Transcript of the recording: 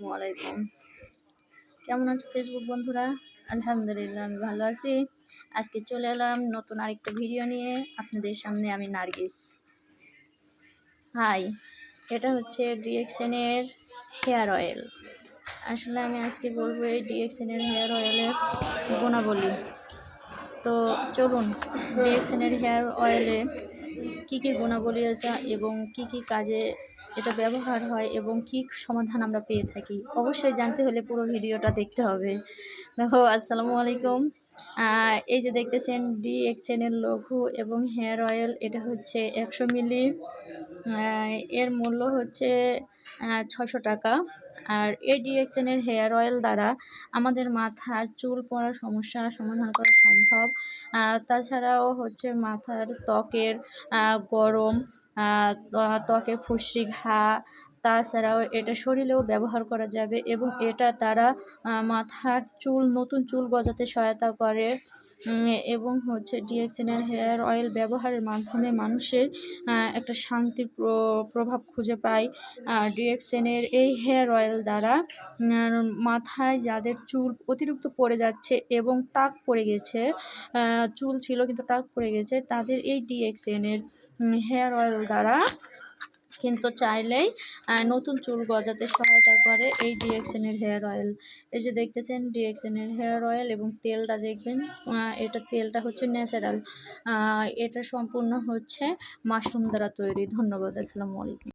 ওয়ালাইকুম। কেমন আছো ফেসবুক বন্ধুরা? আলহামদুলিল্লাহ আমি ভালো আছি। আজকে চলে এলাম নতুন আরেকটা ভিডিও নিয়ে আপনাদের সামনে। আমি নার্গিস। হাই, এটা হচ্ছে ডিএক্সএনের হেয়ার অয়েল। আসলে আমি আজকে বলবো এই ডিএক্সএনের হেয়ার অয়েলের গুণাবলী। তো চলুন, ডিএক্সএনের হেয়ার অয়েলে কি কি গুণাবলী আছে এবং কি কি কাজে এটা ব্যবহার হয় এবং কি সমাধান আমরা পেয়ে থাকি, অবশ্যই জানতে হলে পুরো ভিডিওটা দেখতে হবে। দেখো, আসসালামু আলাইকুম। এই যে দেখতেছেন ডিএক্সএনের লঘু এবং হেয়ার অয়েল, এটা হচ্ছে 100 মিলি। এর মূল্য হচ্ছে 600 টাকা। আর এই ডিএক্সএনের হেয়ার অয়েল দ্বারা আমাদের মাথার চুল পড়ার সমস্যা সমাধান করা সম্ভব। তাছাড়াও হচ্ছে মাথার ত্বকের গরম, ত্বকের ফুসকি ঘা, তাছাড়াও এটা শরীরেও ব্যবহার করা যাবে এবং এটা দ্বারা মাথার চুল, নতুন চুল গজাতে সহায়তা করে। এবং হচ্ছে ডিএক্সএনের হেয়ার অয়েল ব্যবহারের মাধ্যমে মানুষের একটা শান্তির প্রভাব খুঁজে পায়। ডিএক্সএনের এই হেয়ার অয়েল দ্বারা মাথায় যাদের চুল অতিরিক্ত পড়ে যাচ্ছে এবং টাক পড়ে গেছে, চুল ছিল কিন্তু টাক পড়ে গেছে, তাদের এই ডিএক্সএনের হেয়ার অয়েল দ্বারা কিন্তু চাইলেই নতুন চুল গজাতে সহায়তা করে এই ডিএক্সএনের হেয়ার অয়েল। এই যে দেখতেছেন ডিএক্সএনের হেয়ার অয়েল এবং তেলটা দেখবেন, এটা তেলটা হচ্ছে ন্যাচারাল। এটা সম্পূর্ণ হচ্ছে মাশরুম দ্বারা তৈরি। ধন্যবাদ। আসসালামু আলাইকুম।